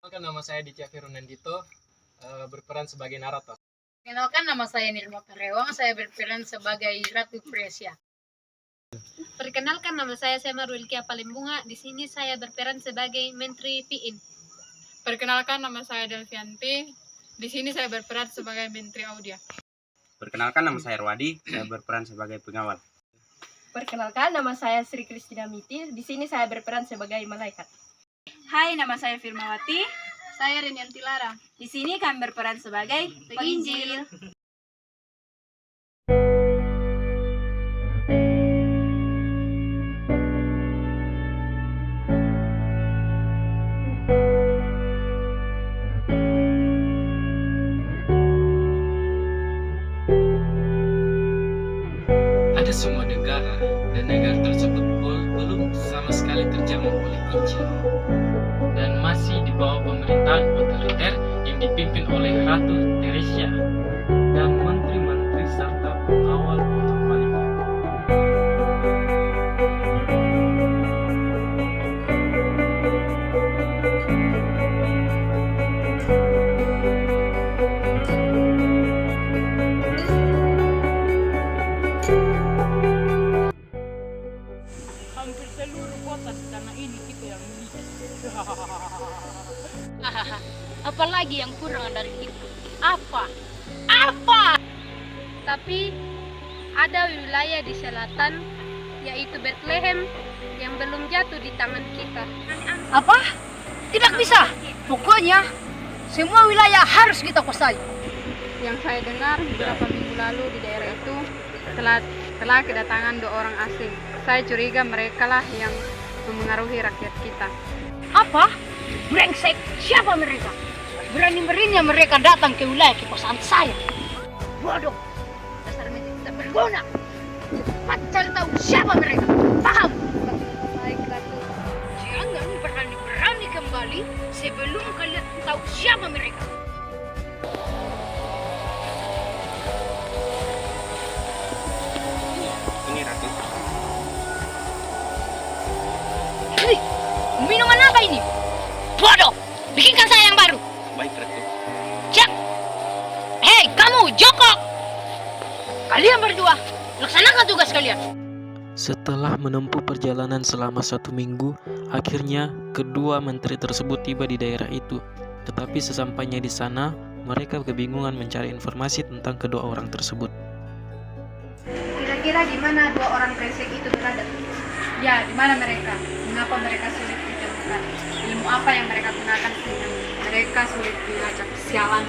Perkenalkan, nama saya Ditya Firunandito, berperan sebagai narator. Perkenalkan, nama saya Nirma Parewang, saya berperan sebagai Ratu Presia. Perkenalkan, nama saya Sema Rulkia Palembunga. Di sini saya berperan sebagai Menteri PIN. Perkenalkan, nama saya Delvianti. Di sini saya berperan sebagai Menteri Audia. Perkenalkan, nama saya Rwadi. Saya berperan sebagai pengawal. Perkenalkan, nama saya Sri Kristina Miti. Di sini saya berperan sebagai malaikat. Hai, nama saya Firmawati. Saya Renianti Lara. Di sini kami berperan sebagai penginjil. Ada semua negara, dan negara tersebut belum sama sekali terjamah oleh Injil, dan masih di bawah pemerintahan otoriter yang dipimpin oleh Ratu Teresia dan menteri-menteri serta pengawal untuk Malika. Hampir seluruh kota di tanah ini kita yang miliki. Apalagi yang kurang dari itu? Apa? Tapi ada wilayah di selatan, yaitu Bethlehem, yang belum jatuh di tangan kita. Apa? Tidak bisa. Pokoknya semua wilayah harus kita kuasai. Yang saya dengar beberapa minggu lalu di daerah itu telah kedatangan 2 orang asing. Saya curiga mereka lah yang memengaruhi rakyat kita. Apa? Brengsek. Siapa mereka? Berani-beraninya mereka datang ke wilayah kekuasaan saya. Bodoh. Dasar mereka tidak berguna. Cepat cari tahu siapa mereka. Paham? Baik, Ratu. Jangan berani-berani kembali sebelum kalian tahu siapa mereka. Ini Ratu. Hei, minuman apa ini? Bodoh. Bikinkan saya yang baru. Baik, Ratu. Cek. Hei, kamu, Joko. Kalian berdua, laksanakan tugas kalian. Setelah menempuh perjalanan selama 1 minggu, akhirnya kedua menteri tersebut tiba di daerah itu. Tetapi sesampainya di sana, mereka kebingungan mencari informasi tentang kedua orang tersebut. Kira-kira di mana 2 orang brengsek itu berada? Ya, di mana mereka? Mengapa mereka sulit ditemukan? Ilmu apa yang mereka gunakan sehingga mereka sulit dilacak? Sialan.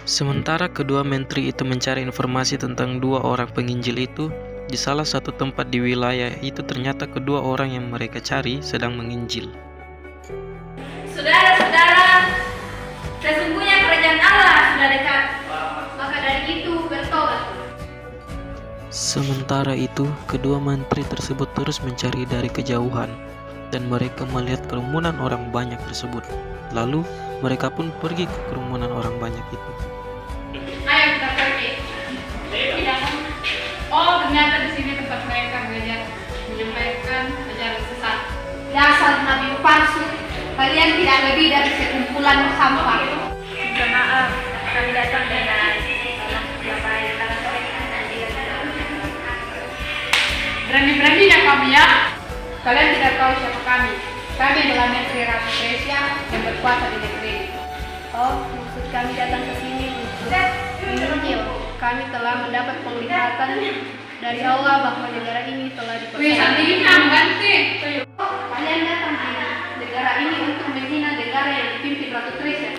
Sementara kedua menteri itu mencari informasi tentang 2 orang penginjil itu, di salah satu tempat di wilayah itu ternyata kedua orang yang mereka cari sedang menginjil. Saudara-saudara, sesungguhnya kerajaan Allah sudah dekat. Maka dari itu bertobat. Sementara itu, kedua menteri tersebut terus mencari dari kejauhan, dan mereka melihat kerumunan orang banyak tersebut. Lalu, mereka pun pergi ke kerumunan orang banyak itu. Ayo kita pergi. Oh, ternyata di sini tempat mereka menyampaikan ajaran sesat. Dasar nabi palsu, kalian tidak lebih dari sekumpulan sampah. Minta maaf, kami datang dengan siapa yang telah Berani-beraninya kami ya. Kalian tidak tahu siapa kami. Kami adalah Menteri Ratu Presia yang berkuasa di negeri ini. Oh, maksud kami datang ke sini untuk menginjil. Kami telah mendapat penglihatan dari Allah bahwa negara ini telah Wih, dikuasai. sandinya ganti. Kalian datang ke negara ini untuk menghina negara yang dipimpin Ratu Tresia.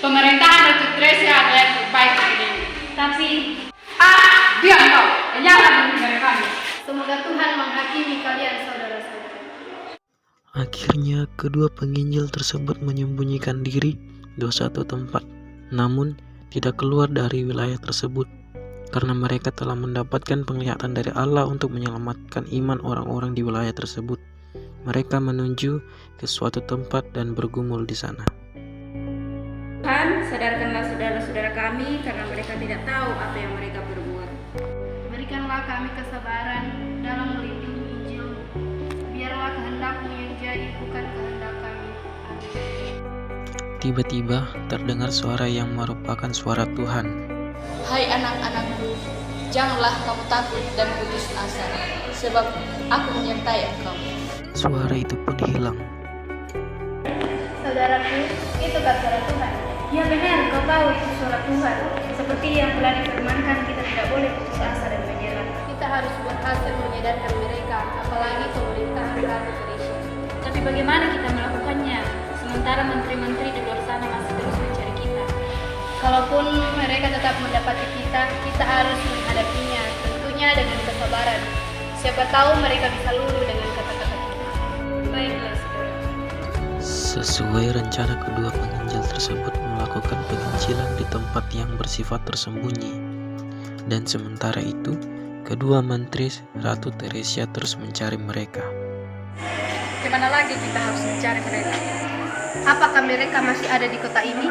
Pemerintahan Ratu Tresia adalah yang terbaik di ini. Tapi Diam kau. Jangan mendengar kami. semoga Tuhan menghakimi kalian, saudara-saudara. Akhirnya, kedua penginjil tersebut menyembunyikan diri di suatu tempat, namun tidak keluar dari wilayah tersebut, karena mereka telah mendapatkan penglihatan dari Allah untuk menyelamatkan iman orang-orang di wilayah tersebut. Mereka menuju ke suatu tempat dan bergumul di sana. Tuhan, sadarkanlah saudara-saudara kami karena mereka tidak tahu apa yang mereka berbuat. Berikanlah kami kesabaran dalam melindungi Injil. Biarlah kehendak-Mu yang jadi bukan kehendak kami. Amin. Tiba-tiba terdengar suara yang merupakan suara Tuhan. Hai anak-anakku, janganlah kamu takut dan putus asa, sebab aku menyertai engkau. Suara itu pun hilang. Saudaraku, itu kan suara Tuhan. Ya benar, kau tahu itu suara Tuhan. Seperti yang telah difirmankan, kita tidak boleh putus asa dan menyerah. Kita harus berhasil menyadarkan mereka, apalagi pemerintahan Ratu Teresia. Tapi bagaimana kita melakukannya? Sementara menteri-menteri di luar sana masih terus mencari kita. Kalaupun mereka tetap mendapati kita, kita harus menghadapinya, tentunya dengan kesabaran. Siapa tahu mereka bisa luluh dengan kata-kata kita. Baiklah, saudara. Sesuai rencana, kedua penginjil tersebut melakukan penginjilan di tempat yang bersifat tersembunyi. Dan sementara itu, kedua menteri Ratu Teresia terus mencari mereka. Gimana lagi kita harus mencari mereka? Apakah mereka masih ada di kota ini?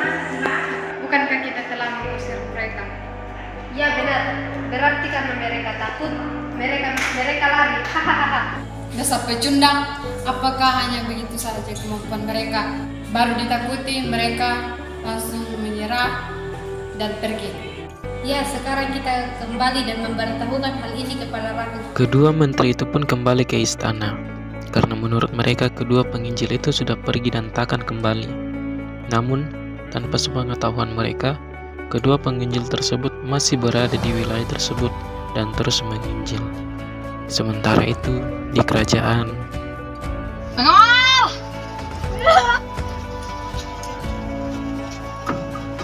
Bukankah kita telah mengusir mereka? Ya benar, berarti karena mereka takut, mereka lari. Hahaha. Dasar pecundang, apakah hanya begitu saja kemampuan mereka? Baru ditakuti, mereka langsung menyerah dan pergi. Ya, sekarang kita kembali dan memberitahukan hal ini kepada rakyat. Kedua menteri itu pun kembali ke istana, karena menurut mereka kedua penginjil itu sudah pergi dan takkan kembali. Namun, tanpa sepengetahuan mereka, kedua penginjil tersebut masih berada di wilayah tersebut dan terus menginjil. Sementara itu, di kerajaan, Pengawal!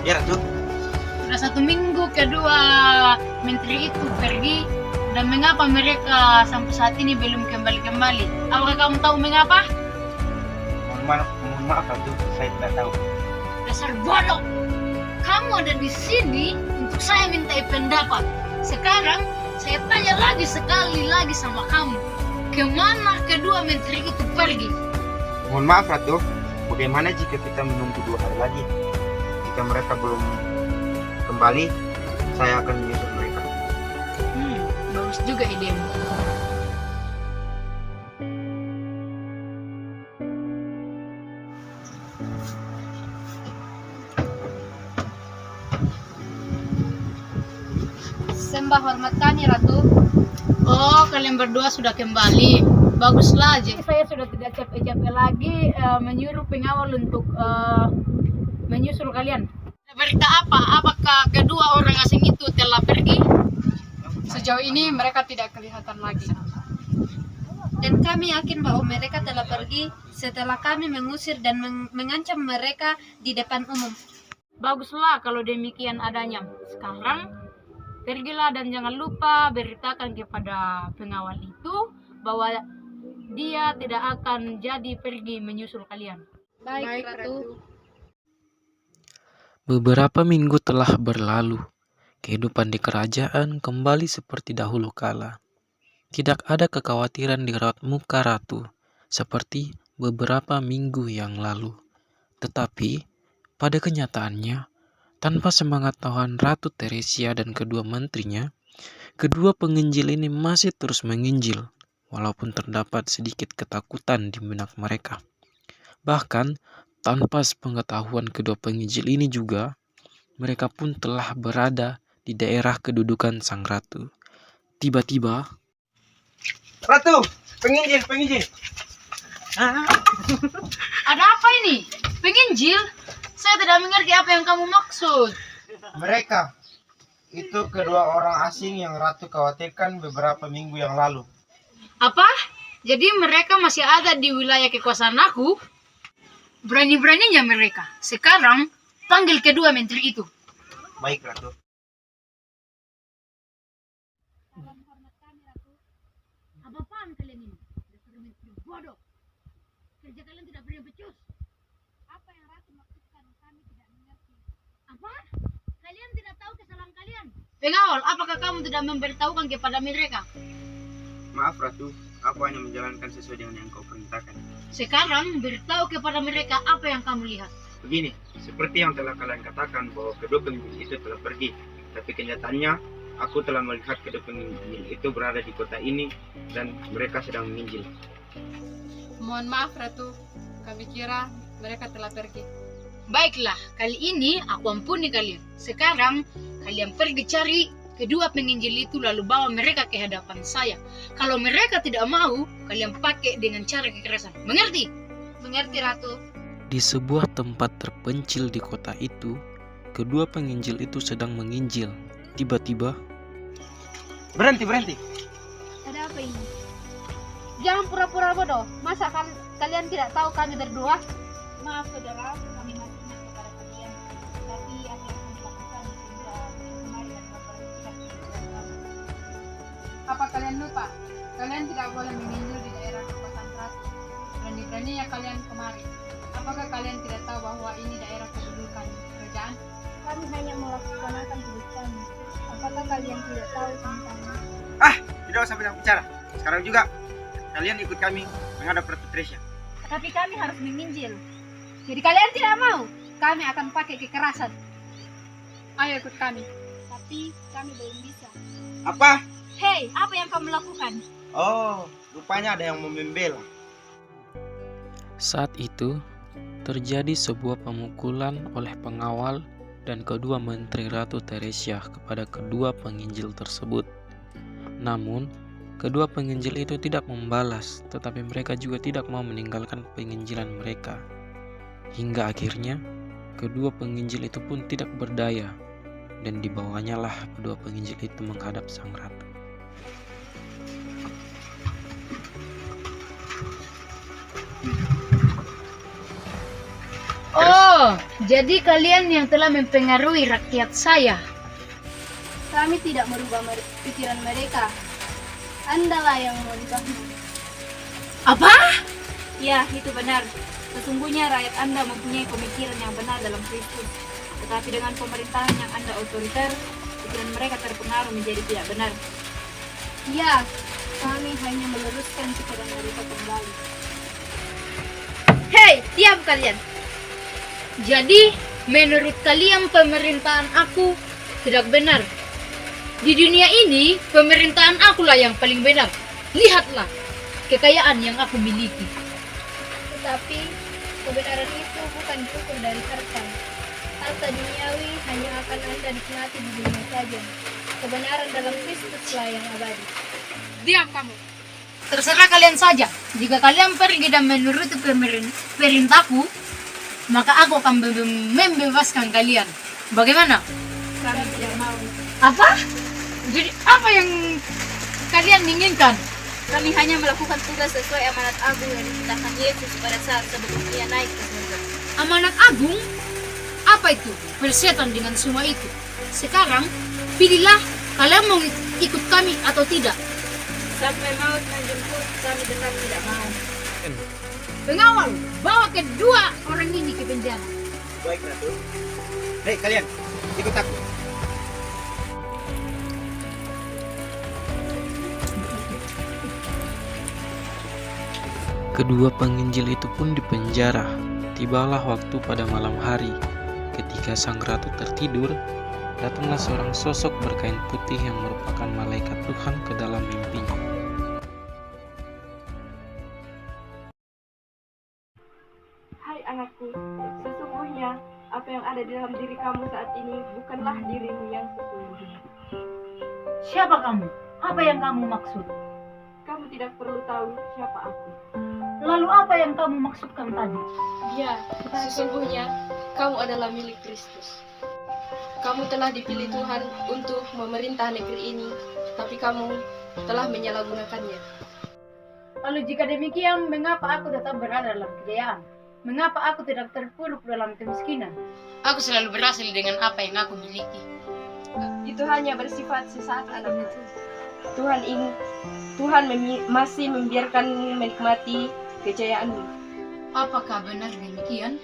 Ya Ratu, Sudah 1 minggu kedua menteri itu pergi, dan mengapa mereka sampai saat ini belum kembali-kembali? Apakah kamu tahu mengapa? mohon maaf Ratu, saya tidak tahu. Dasar bodoh! Kamu ada di sini untuk saya minta pendapat. Sekarang saya tanya lagi sekali lagi sama kamu. Kemana kedua menteri itu pergi? Mohon maaf Ratu, bagaimana jika kita menunggu 2 hari lagi? Jika mereka belum kembali, saya akan menyusul mereka. Bagus juga idemu. Sembah hormat kami, Ratu. Oh, kalian berdua sudah kembali. Baguslah aja. Saya sudah tidak capek-capek lagi menyuruh pengawal untuk menyusul kalian. Berita apa? Apakah kedua orang asing itu telah pergi? Sejauh ini mereka tidak kelihatan lagi. Dan kami yakin bahwa mereka telah pergi setelah kami mengusir dan mengancam mereka di depan umum. Baguslah kalau demikian adanya. Sekarang pergilah dan jangan lupa beritakan kepada pengawal itu bahwa dia tidak akan jadi pergi menyusul kalian. Baik, Ratu. beberapa minggu telah berlalu. Kehidupan di kerajaan kembali seperti dahulu kala. Tidak ada kekhawatiran di raut muka ratu, seperti beberapa minggu yang lalu. Tetapi, pada kenyataannya, tanpa semangat Tuhan Ratu Teresia dan kedua menterinya, kedua penginjil ini masih terus menginjil, walaupun terdapat sedikit ketakutan di benak mereka. Bahkan, tanpa sepengetahuan kedua penginjil ini juga, mereka pun telah berada di daerah kedudukan sang ratu. Tiba-tiba, Ratu, penginjil. Ada apa ini? Penginjil? Saya tidak mengerti apa yang kamu maksud. Mereka itu kedua orang asing yang Ratu khawatirkan beberapa minggu yang lalu. Apa? Jadi mereka masih ada di wilayah kekuasaan aku? Berani-beraninya mereka. Sekarang panggil kedua menteri itu. Baik, Ratu. Apa-apaan kalian ini? Dasar menteri bodoh. Kerja kalian tidak pernah becus. Apa yang Ratu maksudkan kami tidak mengerti. Apa? Kalian tidak tahu kesalahan kalian? Pengawal, apakah kamu tidak memberitahukan kepada mereka? Maaf, Ratu. Aku hanya menjalankan sesuai dengan yang kau perintahkan. Sekarang beritahu kepada mereka apa yang kamu lihat. Begini, seperti yang telah kalian katakan bahwa kedua penginjil itu telah pergi. Tapi kenyataannya, aku telah melihat kedua penginjil itu berada di kota ini dan mereka sedang menginjil. Mohon maaf Ratu, kami kira mereka telah pergi. Baiklah, kali ini aku ampuni kalian. Sekarang kalian pergi cari kedua penginjil itu lalu bawa mereka ke hadapan saya. Kalau mereka tidak mau, kalian pakai dengan cara kekerasan. Mengerti? Mengerti, Ratu. Di sebuah tempat terpencil di kota itu, kedua penginjil itu sedang menginjil. Tiba-tiba, Berhenti, berhenti. Ada apa ini? Jangan pura-pura bodoh. Masa kalian tidak tahu kami berdua? Maaf saudara, kami masih ingat kepada kalian. Tapi apa yang kami lakukan sehingga kemari dan memperhatikan kehidupan kami. Apa kalian lupa? Kalian tidak boleh menginjil di daerah kekuasaan ratu. Berani-beraninya kalian kemari. Apakah kalian tidak tahu bahwa ini daerah kedudukan kerajaan? Kami hanya melaksanakan tugas kami. Apakah kalian tidak tahu tentang Tidak usah banyak bicara. Sekarang juga kalian ikut kami menghadap Ratu Tresia. Tapi kami harus menginjil. Jadi kalian tidak mau? Kami akan pakai kekerasan. Ayo ikut kami. Tapi kami belum bisa. Apa? Hei, apa yang kamu lakukan? Oh, rupanya ada yang membela. saat itu terjadi sebuah pemukulan oleh pengawal dan kedua menteri Ratu Teresia kepada kedua penginjil tersebut. Namun, kedua penginjil itu tidak membalas, tetapi mereka juga tidak mau meninggalkan penginjilan mereka. Hingga akhirnya, kedua penginjil itu pun tidak berdaya, dan dibawanya lah kedua penginjil itu menghadap sang ratu. Oh, jadi kalian yang telah mempengaruhi rakyat saya. Kami tidak merubah pikiran mereka. Andalah yang merubahnya. Apa? Ya, itu benar. Sesungguhnya rakyat Anda mempunyai pemikiran yang benar dalam Kristus. Tetapi dengan pemerintahan yang Anda otoriter, pikiran mereka terpengaruh menjadi tidak benar. Ya, kami hanya meluruskan pikiran mereka kembali. Hei, diam kalian. Jadi, menurut kalian pemerintahan aku tidak benar. Di dunia ini, pemerintahan akulah yang paling benar. Lihatlah kekayaan yang aku miliki. Tetapi, kebenaran itu bukan cukup dari harta. Harta duniawi hanya akan Anda nikmati di dunia saja. Kebenaran dalam Kristuslah yang abadi. Diam kamu. Terserah kalian saja. Jika kalian pergi dan menuruti perintahku, maka aku akan membebaskan kalian. Bagaimana? Kami tidak mau. Apa? Jadi apa yang kalian inginkan? Kami hanya melakukan tugas sesuai amanat agung yang ditetapkan Yesus pada saat sebelum Ia naik ke surga. Amanat agung? Apa itu? Persetan dengan semua itu. Sekarang, pilihlah kalian mau ikut kami atau tidak. Sampai maut menjemput, kami tetap tidak mau. Pengawal, bawa kedua orang ini ke penjara. Baik, Ratu. Hei, kalian, ikut aku. Kedua penginjil itu pun dipenjara. Tibalah waktu pada malam hari. Ketika sang ratu tertidur, datanglah seorang sosok berkain putih yang merupakan malaikat Tuhan ke dalam mimpinya. Hai anakku, sesungguhnya apa yang ada di dalam diri kamu saat ini bukanlah dirimu yang sesungguhnya. Siapa kamu? Apa yang kamu maksud? Kamu tidak perlu tahu siapa aku. Lalu apa yang kamu maksudkan tadi? Ya, sesungguhnya kamu adalah milik Kristus. Kamu telah dipilih Tuhan untuk memerintah negeri ini, tapi kamu telah menyalahgunakannya. Lalu jika demikian, mengapa aku tetap berada dalam kejayaan? Mengapa aku tidak terpuruk dalam kemiskinan? Aku selalu berhasil dengan apa yang aku miliki. Itu hanya bersifat sesaat anakku. Tuhan masih membiarkan menikmati kejayaanmu. Apakah benar demikian?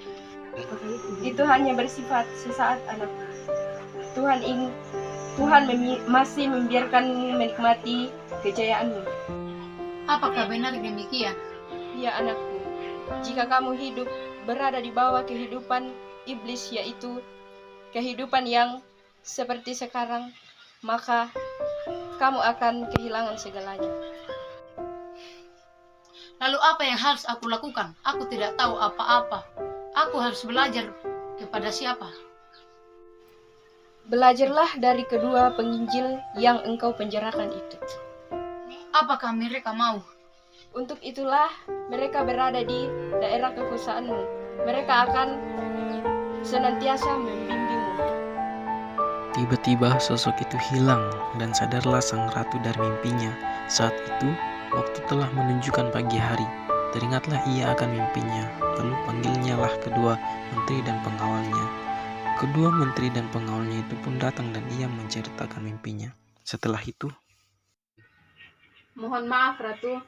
Itu hanya bersifat sesaat anakku. Tuhan masih membiarkan menikmati kejayaanmu. Apakah benar demikian? Ya anakku, jika kamu hidup berada di bawah kehidupan iblis, yaitu kehidupan yang seperti sekarang, maka kamu akan kehilangan segalanya. Lalu apa yang harus aku lakukan? Aku tidak tahu apa-apa. Aku harus belajar Kepada siapa? Belajarlah dari kedua penginjil yang engkau penjarakan itu. Apakah mereka mau? Untuk itulah mereka berada di daerah kekuasaanmu. Mereka akan senantiasa membimbingmu. Tiba-tiba sosok itu hilang dan sadarlah sang ratu dari mimpinya. Saat itu, waktu telah menunjukkan pagi hari. Teringatlah ia akan mimpinya. Lalu panggilnyalah kedua menteri dan pengawalnya. Kedua menteri dan pengawalnya itu pun datang dan ia menceritakan mimpinya. Setelah itu, Mohon maaf Ratu,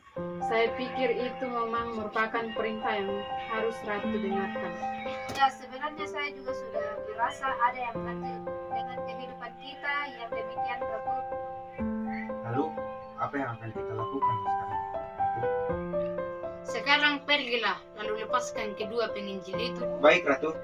saya pikir itu memang merupakan perintah yang harus Ratu dengarkan. Ya, sebenarnya saya juga sudah dirasa ada yang ganjil dengan kehidupan kita yang demikian Prabu. Lalu, apa yang akan kita lakukan sekarang? Sekarang pergilah, lalu lepaskan kedua penginjil itu. Baik, Ratu.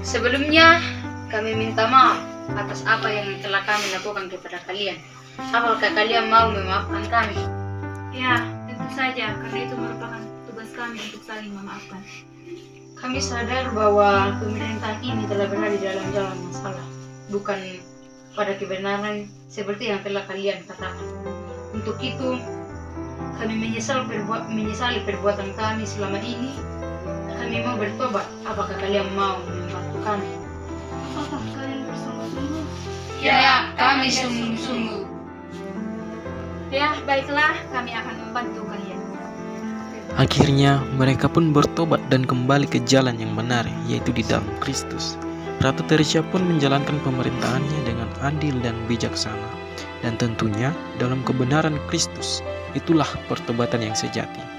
Sebelumnya, kami minta maaf atas apa yang telah kami lakukan kepada kalian. Apakah kalian mau memaafkan kami? Ya, tentu saja, karena itu merupakan tugas kami untuk saling memaafkan. Kami sadar bahwa pemerintahan ini telah berada di dalam jalan yang salah, bukan pada kebenaran seperti yang telah kalian katakan. Untuk itu, kami menyesali perbuatan kami selama ini. Kami mau bertobat. Apakah kalian mau membantu kami? Apakah kalian bersungguh-sungguh? Ya, kami sungguh-sungguh. Ya, baiklah, kami akan membantu kalian. akhirnya mereka pun bertobat dan kembali ke jalan yang benar, yaitu di dalam Kristus. Ratu Tersia pun menjalankan pemerintahannya dengan adil dan bijaksana. Dan tentunya dalam kebenaran Kristus, itulah pertobatan yang sejati.